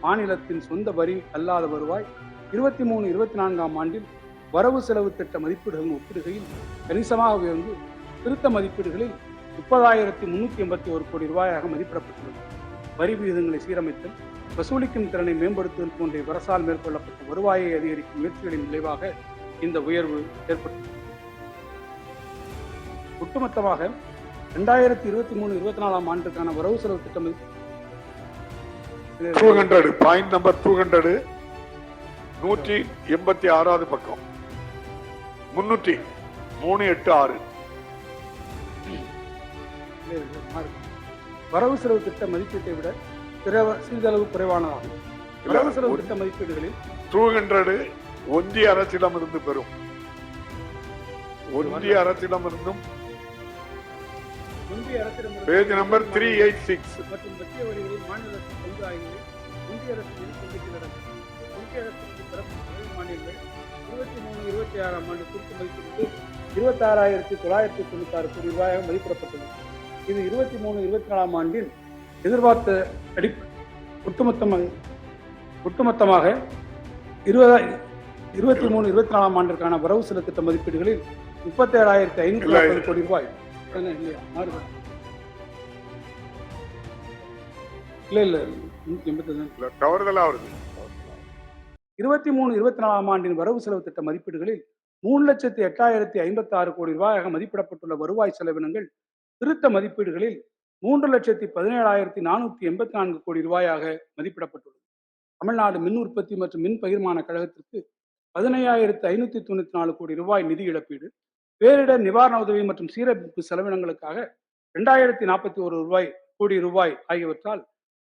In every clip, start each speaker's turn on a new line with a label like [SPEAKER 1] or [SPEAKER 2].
[SPEAKER 1] மாநிலத்தின் சொந்த வரி அல்லாத வருவாய் 23-24ஆம் ஆண்டில் வரவு செலவு திட்ட மதிப்பீடுகளின் ஒப்பிடுகையில் கணிசமாக உயர்ந்து திருத்த மதிப்பீடுகளில் 30,381 கோடி ரூபாயாக மதிப்பிடப்பட்டுள்ளது. வரி விகிதங்களை சீரமைத்தல், வசூலிக்கும் திறனை மேம்படுத்துதல் போன்ற அரசால் மேற்கொள்ளப்பட்ட வருவாயை அதிகரிக்கும் முயற்சிகளின் விளைவாக இந்த உயர்வு ஏற்பட்டுள்ளது. ஒட்டுமொத்தமாக 2023-24ஆம் ஆண்டுக்கான வரவு செலவு திட்டம்
[SPEAKER 2] 186வது பக்கம் 386
[SPEAKER 1] வரவு செலவு திட்ட மதிப்பீட்டை விட சிறிதளவு குறைவானதாகும். வரவு செலவு திட்ட மதிப்பீடுகளில்
[SPEAKER 2] 200 ஒன்றிய அரசிடமிருந்து பெறும். ஒன்றிய அரசிடமிருந்தும் பேஜ் நம்பர் 386
[SPEAKER 1] மற்றும் மத்திய வரிகளில் மாநில அரசு பங்கு ஆகியவை ஒன்றிய அரசு பங்கிட்டு நடக்கும். ஒன்றிய அரசுக்கு பெறப்பட்ட மாநிலங்கள் 23-26ஆம் ஆண்டு திருத்த மதிப்பீடு 26,996 கோடி ரூபாயாக மதிப்பிடப்பட்டுள்ளது. இது 23-24ஆம் ஆண்டில் எதிர்பார்த்த ஒட்டுமொத்தமாக 23-24ஆம் ஆண்டிற்கான வரவு செலவு திட்ட மதிப்பீடுகளில் 37,540 கோடி ரூபாய். இல்ல 23-24ஆம் ஆண்டின் வரவு செலவு திட்ட மதிப்பீடுகளில் 3,08,056 கோடி ரூபாயாக மதிப்பிடப்பட்டுள்ள வருவாய் செலவினங்கள் திருத்த மதிப்பீடுகளில் 3,17,484 கோடி ரூபாயாக மதிப்பிடப்பட்டுள்ளது. தமிழ்நாடு மின் உற்பத்தி மற்றும் மின் பகிர்மான கழகத்திற்கு 15,594 கோடி ரூபாய் நிதி இழப்பீடு, பேரிடர் நிவாரண உதவி மற்றும் சீரமைப்பு செலவினங்களுக்காக 2,041 கோடி ரூபாய் ஆகியவற்றால்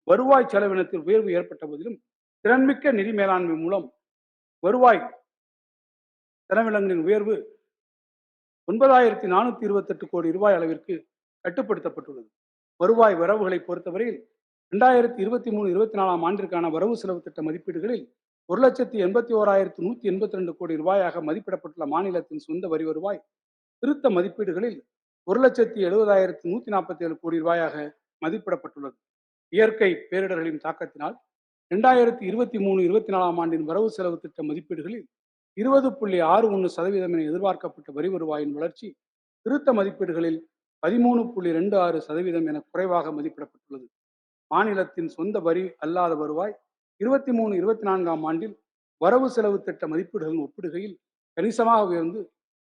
[SPEAKER 1] வருவாய் செலவினத்தில் உயர்வு ஏற்பட்ட போதிலும் திறன்மிக்க நிதி மேலாண்மை மூலம் வருவாய் செலவினங்களின் உயர்வு 9,428 கோடி ரூபாய் அளவிற்கு கட்டுப்படுத்தப்பட்டுள்ளது. வருவாய் வரவுகளை பொறுத்தவரையில் 2023-24ஆம் ஆண்டிற்கான வரவு செலவு திட்ட மதிப்பீடுகளில் 1,81,182 கோடி ரூபாயாக மதிப்பிடப்பட்டுள்ள மாநிலத்தின் சொந்த வரி வருவாய் திருத்த மதிப்பீடுகளில் 1,70,147 கோடி ரூபாயாக மதிப்பிடப்பட்டுள்ளது. இயற்கை பேரிடர்களின் தாக்கத்தினால் 2023-24ஆம் ஆண்டின் வரவு செலவு திட்ட மதிப்பீடுகளில் 20.61% என எதிர்பார்க்கப்பட்ட வரி வருவாயின் வளர்ச்சி திருத்த மதிப்பீடுகளில் 13.26% என குறைவாக மதிப்பிடப்பட்டுள்ளது. மாநிலத்தின் சொந்த வரி அல்லாத வருவாய் 23-24ஆம் ஆண்டில் வரவு செலவு திட்ட மதிப்பீடுகளின் ஒப்பிடுகையில் கணிசமாக உயர்ந்து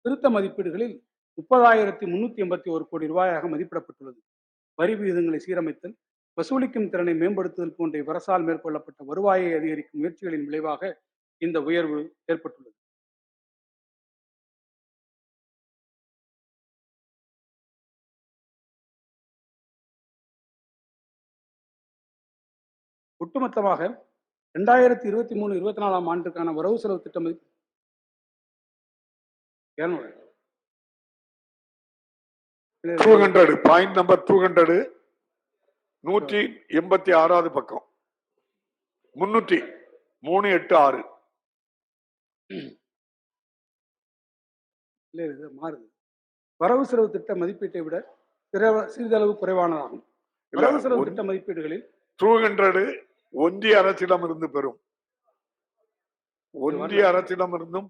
[SPEAKER 1] திருத்த மதிப்பீடுகளில் 30,381 கோடி ரூபாயாக மதிப்பிடப்பட்டுள்ளது. வரி விகிதங்களை சீரமைத்தல், வசூலிக்கும் திறனை மேம்படுத்துதல் போன்ற அரசால் மேற்கொள்ளப்பட்ட வருவாயை அதிகரிக்கும் முயற்சிகளின் விளைவாக இந்த உயர்வு ஏற்பட்டுள்ளது. ஒட்டுமொத்தமாக 2023-24ஆம் ஆண்டுக்கான வரவு செலவு திட்டம்
[SPEAKER 2] 186வது பக்கம் 386
[SPEAKER 1] மாறுது. வரவு செலவு திட்ட மதிப்பீட்டை விட சிறிதளவு குறைவானதாகும். வரவு செலவு திட்ட மதிப்பீடுகளில்
[SPEAKER 2] 200 ஒன்றிய அரசிடமிருந்து பெறும். ஒன்றிய அரசிடமிருந்தும்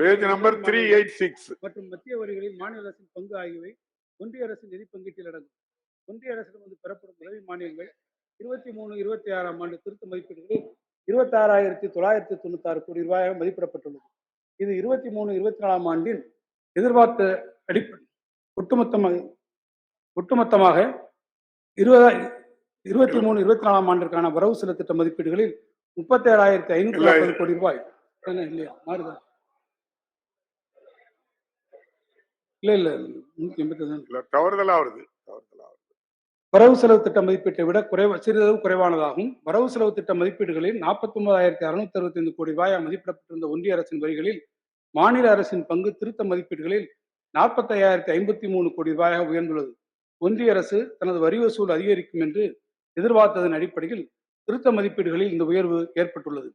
[SPEAKER 2] பேஜ் நம்பர் 386
[SPEAKER 1] மற்றும் மத்திய வரிகளில் மாநில அரசின் பங்கு ஆகியவை ஒன்றிய அரசின் நிதி பங்கீட்டில் அடங்கும். ஒன்றிய அரசிடமிருந்து பெறப்படும் உதவி மானியங்கள் 23-26ஆம் ஆண்டு திருத்த மதிப்பீடுகளில் 26,996 கோடி ரூபாயாக மதிப்பிடப்பட்டுள்ளது. இது 23-24ஆம் ஆண்டின் எதிர்பார்த்த ஒட்டுமொத்தமாக 23-24ஆம் ஆண்டிற்கான வரவு செலவு திட்ட மதிப்பீடுகளில் 37,540 கோடி ரூபாய். இல்லையா மாறுதா? இல்ல
[SPEAKER 2] தவறுதலா வருது.
[SPEAKER 1] வரவு செலவு திட்ட மதிப்பீட்டை விட சிறிதளவு குறைவானதாகும். வரவு செலவு திட்ட மதிப்பீடுகளில் 49,665 கோடி ரூபாய் மதிப்பிடப்பட்டிருந்த ஒன்றிய அரசின் வரிகளில் மாநில அரசின் பங்கு திருத்த மதிப்பீடுகளில் 45,053 கோடி ரூபாயாக உயர்ந்துள்ளது. ஒன்றிய அரசு தனது வரி வசூல் அதிகரிக்கும் என்று எதிர்பார்த்ததன் அடிப்படையில் திருத்த மதிப்பீடுகளில் இந்த உயர்வு ஏற்பட்டுள்ளது.